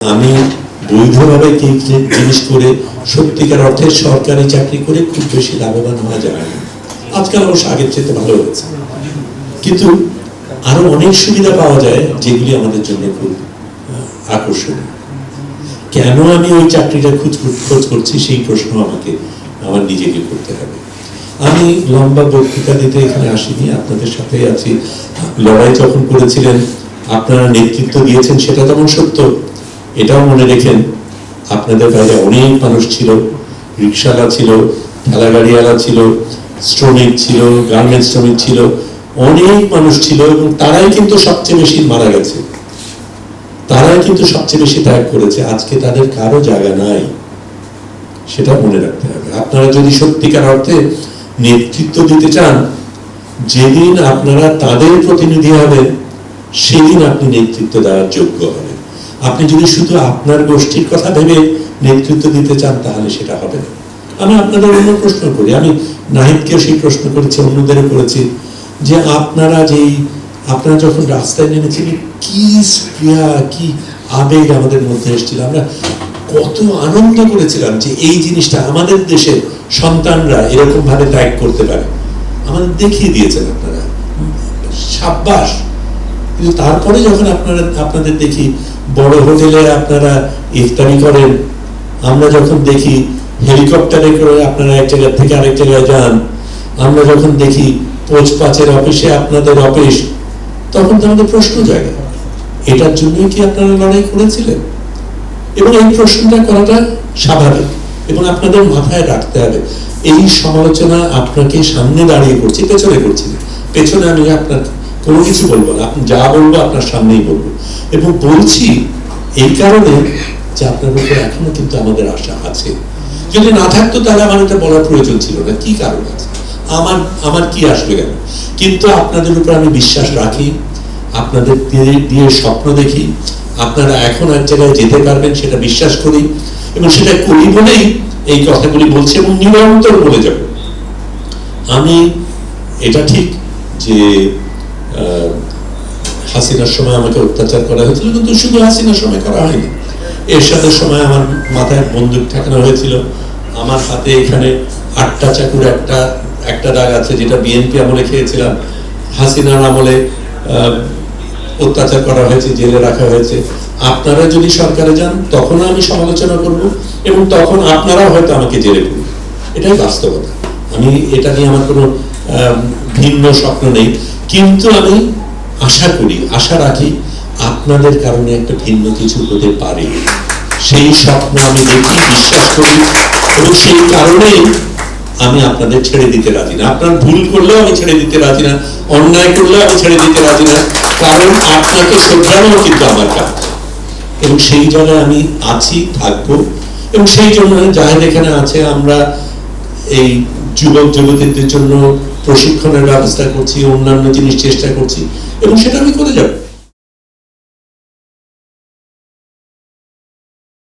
আমি বৈধভাবে জিনিস করে সত্যিকার অর্থে সরকারি চাকরি করে খুব বেশি লাভবান হওয়া যায় না। আজকাল অবশ্য আগের চেয়ে ভালো হয়েছে, কিন্তু আরো অনেক সুবিধা পাওয়া যায় যেগুলি আমাদের জন্য খুব আকর্ষণীয়। কেন আমি ওই চাকরিটা খোঁজ করছি সেই প্রশ্ন আমাকে আমার নিজেকে করতে হবে। আমি লম্বা বক্তৃতা দিতে এখানে আসিনি, আপনাদের সাথে আছি। লড়াই যখন করেছিলেন আপনারা নেতৃত্ব দিয়েছেন, সেটা তেমন সত্য। এটাও মনে রেখেন, আপনাদের বাইরে অনেক মানুষ ছিল, রিক্সাওয়ালা ছিল, ঠেলা গাড়িওয়ালা ছিল, শ্রমিক ছিল, গার্মেন্টস শ্রমিক ছিল, অনেক মানুষ ছিল, এবং তারাই কিন্তু সবচেয়ে বেশি মারা গেছে, তারাই কিন্তু সবচেয়ে বেশি ত্যাগ করেছে। আজকে তাদের কারো জায়গা নাই, সেটা মনে রাখতে হবে। আপনারা যদি সত্যিকার অর্থে নেতৃত্ব দিতে চান, যেদিন আপনারা তাদের প্রতিনিধি হবেন সেদিন আপনি নেতৃত্ব দেওয়ার যোগ্য হবেন। আপনি যদি শুধু আপনার গোষ্ঠীর কথা ভেবে নেতৃত্ব দিতে চান, তাহলে সেটা হবে না। আমি আপনাদের অন্য প্রশ্ন করি, আমি নাহিদকেও সেই প্রশ্ন করেছি, অন্যদেরও করেছি, যে আপনারা যখন রাস্তায় নেমেছিলেন, কি স্প্রিয়া, কি আবেগ আমাদের মধ্যে এসেছিল। আমরা কত আনন্দ করেছিলাম যে এই জিনিসটা আমাদের দেশের সন্তানরা এরকম ভাবে ত্যাগ করতে পারে। আমাদের দেখিয়ে দিয়েছেন আপনারা, সাব্বাস। কিন্তু তারপরে যখন আপনাদের দেখি বড় হোটেলে আপনারা ইফতারি করেন, আমরা যখন দেখি হেলিকপ্টারে করে আপনারা এক জায়গা থেকে আরেক জায়গায় যান, আমরা যখন দেখি পোচপাচের অফিসে আপনাদের অফিস, তখন তো আমাদের প্রশ্ন জাগে, এটার জন্যই কি আপনারা লড়াই করেছিলেন? এবং এই প্রশ্নটা করাটা স্বাভাবিক, এবং আপনাদের মাথায় রাখতে হবে এই সমালোচনা আপনাকে সামনে দাঁড়িয়ে করছি, পেছনে করছি না। পেছনে আমি আপনার কোনো কিছু বলবো না, আপনি যা বলবো আপনার সামনেই বলবো। এবং বলছি এই কারণে যে আপনার উপর এখনো কিন্তু আমাদের আশা আছে। যদি না থাকতো তাহলে আমার এটা বলার প্রয়োজন ছিল না। কি কারণ আছে, আমার কি আসলে গেল? কিন্তু আপনাদের উপর আমি বিশ্বাস রাখি, আপনাদের দিয়ে স্বপ্ন দেখি, আপনারা এখন এক জায়গায় যেতে পারবেন সেটা বিশ্বাস করি, এবং সেটা করি বলেই এই কথাগুলি বলছি, এবং নিরন্তর বলে যাব। আমি এটা ঠিক যে হাসিনার সময় আমাকে অত্যাচার করা হয়েছিল, কিন্তু শুধু হাসিনার সময় করা হয়নি। এরশাদের সময় আমার মাথায় বন্দুক ঠেকানো হয়েছিল, আমার হাতে এখানে 8টা চাকুর একটা দাগ আছে, যেটা বিএনপি আমলে খেয়েছিলাম। হাসিনার আমলে অত্যাচার করা হয়েছে, জেলে রাখা হয়েছে। আপনারা যদি সরকারে যান, তখন আমি সমালোচনা করব, এবং তখন আপনারা হয়তো আমাকে জেলে করবেন। এটাই বাস্তবতা। আমি এটা নিয়ে আমার কোনো ভিন্ন স্বপ্ন নেই, কিন্তু আমি আশা রাখি আপনাদের কারণে একটা ভিন্ন কিছু হতে পারে, সেই স্বপ্ন আমি দেখি, বিশ্বাস করি, এবং সেই কারণেই আমি আপনাদের ছেড়ে দিতে রাজি না। আপনার ভুল করলেও আমি ছেড়ে দিতে রাজি না, অন্যায় করলেও আমি ছেড়ে দিতে রাজি না, কারণ আপনাকে শোধরানো কিন্তু আমার কাজ, এবং সেই জায়গায় আমি আছি, থাকবো। এবং সেই জন্য জাহেদ এখানে আছে, আমরা এই যুবক যুবতীদের জন্য প্রশিক্ষণের ব্যবস্থা করছি, অন্যান্য জিনিস চেষ্টা করছি, এবং সেটা আমি করে যাবো।